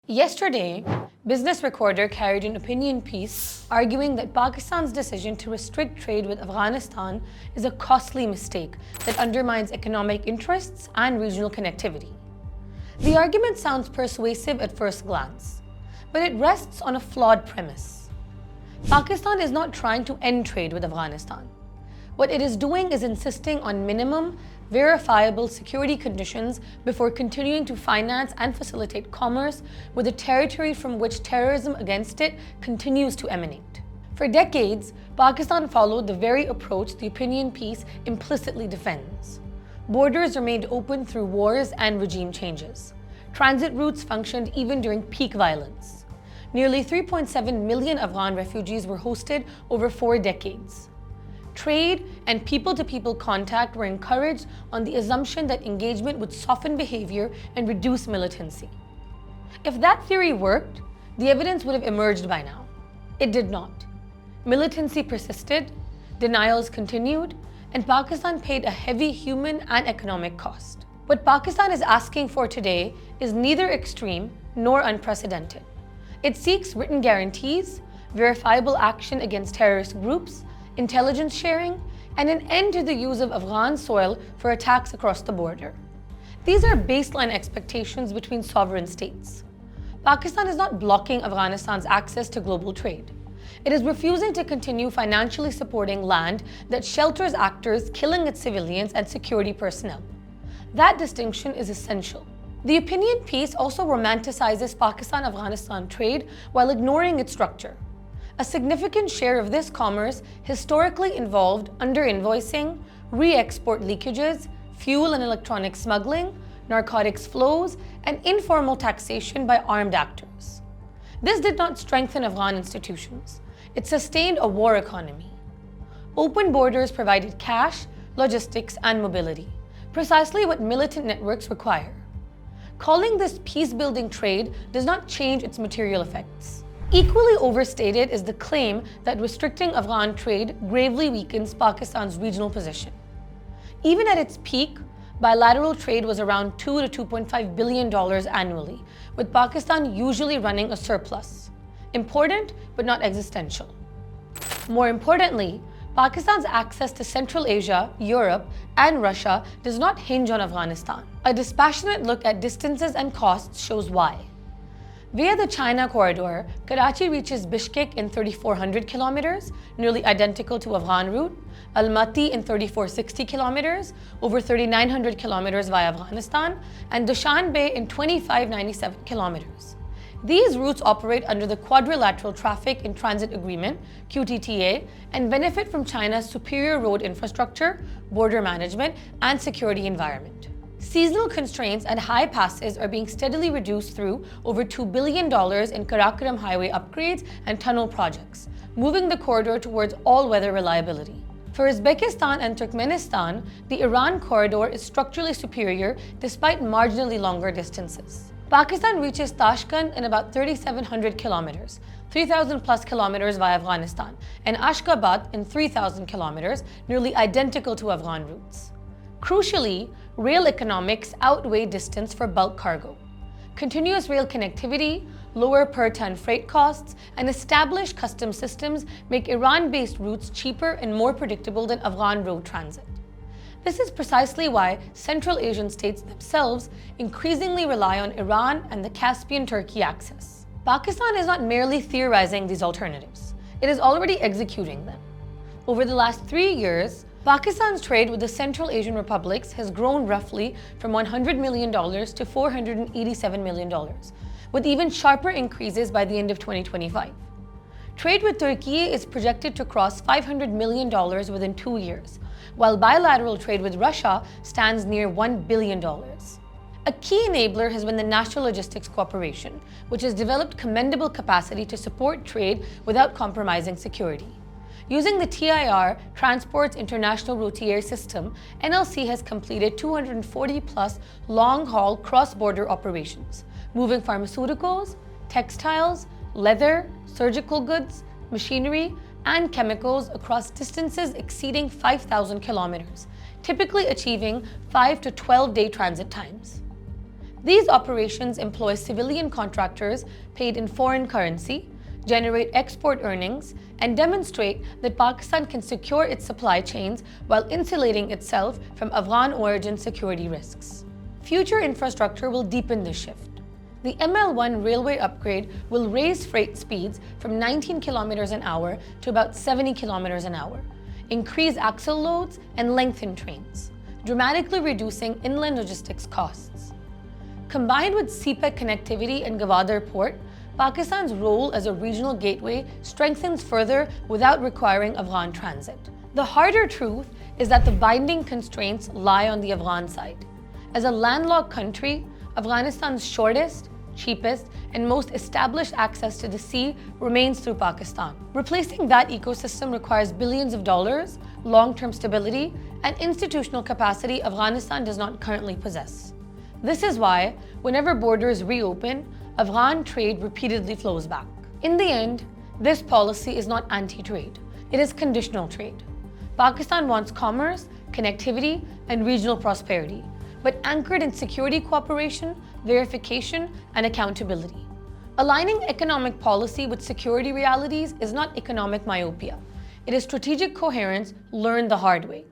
Yesterday, Business Recorder carried an opinion piece arguing that Pakistan's decision to restrict trade with Afghanistan is a costly mistake that undermines economic interests and regional connectivity. The argument sounds persuasive at first glance, but it rests on a flawed premise. Pakistan is not trying to end trade with Afghanistan. What it is doing is insisting on minimum, verifiable security conditions before continuing to finance and facilitate commerce with a territory from which terrorism against it continues to emanate. For decades, Pakistan followed the very approach the opinion piece implicitly defends. Borders remained open through wars and regime changes. Transit routes functioned even during peak violence. Nearly 3.7 million Afghan refugees were hosted over 4 decades. Trade and people-to-people contact were encouraged on the assumption that engagement would soften behavior and reduce militancy. If that theory worked, the evidence would have emerged by now. It did not. Militancy persisted, denials continued, and Pakistan paid a heavy human and economic cost. What Pakistan is asking for today is neither extreme nor unprecedented. It seeks written guarantees, verifiable action against terrorist groups, intelligence sharing, and an end to the use of Afghan soil for attacks across the border. These are baseline expectations between sovereign states. Pakistan is not blocking Afghanistan's access to global trade. It is refusing to continue financially supporting land that shelters actors killing its civilians and security personnel. That distinction is essential. The opinion piece also romanticizes Pakistan-Afghanistan trade while ignoring its structure. A significant share of this commerce historically involved under-invoicing, re-export leakages, fuel and electronic smuggling, narcotics flows, and informal taxation by armed actors. This did not strengthen Afghan institutions. It sustained a war economy. Open borders provided cash, logistics, and mobility, precisely what militant networks require. Calling this peace-building trade does not change its material effects. Equally overstated is the claim that restricting Afghan trade gravely weakens Pakistan's regional position. Even at its peak, bilateral trade was around $2 to $2.5 billion annually, with Pakistan usually running a surplus. Important, but not existential. More importantly, Pakistan's access to Central Asia, Europe, and Russia does not hinge on Afghanistan. A dispassionate look at distances and costs shows why. Via the China corridor, Karachi reaches Bishkek in 3,400 kilometers, nearly identical to Afghan route, Almaty in 3,460 kilometers, over 3,900 kilometers via Afghanistan, and Dushanbe in 2,597 kilometers. These routes operate under the Quadrilateral Traffic in Transit Agreement, QTTA, and benefit from China's superior road infrastructure, border management, and security environment. Seasonal constraints at high passes are being steadily reduced through over $2 billion in Karakoram highway upgrades and tunnel projects, moving the corridor towards all-weather reliability. For Uzbekistan and Turkmenistan, the Iran corridor is structurally superior despite marginally longer distances. Pakistan reaches Tashkent in about 3,700 kilometers, 3,000 plus kilometers via Afghanistan, and Ashgabat in 3,000 kilometers, nearly identical to Afghan routes. Crucially, rail economics outweigh distance for bulk cargo. Continuous rail connectivity, lower per-ton freight costs, and established customs systems make Iran-based routes cheaper and more predictable than Afghan road transit. This is precisely why Central Asian states themselves increasingly rely on Iran and the Caspian-Turkey axis. Pakistan is not merely theorizing these alternatives. It is already executing them. Over the last 3 years, Pakistan's trade with the Central Asian republics has grown roughly from $100 million to $487 million, with even sharper increases by the end of 2025. Trade with Turkey is projected to cross $500 million within 2 years, while bilateral trade with Russia stands near $1 billion. A key enabler has been the National Logistics Corporation, which has developed commendable capacity to support trade without compromising security. Using the TIR, Transport's International Routier System, NLC has completed 240 plus long-haul cross-border operations, moving pharmaceuticals, textiles, leather, surgical goods, machinery, and chemicals across distances exceeding 5,000 kilometers, typically achieving 5 to 12-day transit times. These operations employ civilian contractors paid in foreign currency, generate export earnings, and demonstrate that Pakistan can secure its supply chains while insulating itself from Afghan origin security risks. Future infrastructure will deepen this shift. The ML1 railway upgrade will raise freight speeds from 19 kilometers an hour to about 70 kilometers an hour, increase axle loads, and lengthen trains, dramatically reducing inland logistics costs. Combined with CPEC connectivity and Gwadar port, Pakistan's role as a regional gateway strengthens further without requiring Afghan transit. The harder truth is that the binding constraints lie on the Afghan side. As a landlocked country, Afghanistan's shortest, cheapest, and most established access to the sea remains through Pakistan. Replacing that ecosystem requires billions of dollars, long-term stability, and institutional capacity Afghanistan does not currently possess. This is why, whenever borders reopen, Afghan trade repeatedly flows back. In the end, this policy is not anti-trade. It is conditional trade. Pakistan wants commerce, connectivity, and regional prosperity, but anchored in security cooperation, verification, and accountability. Aligning economic policy with security realities is not economic myopia. It is strategic coherence learned the hard way.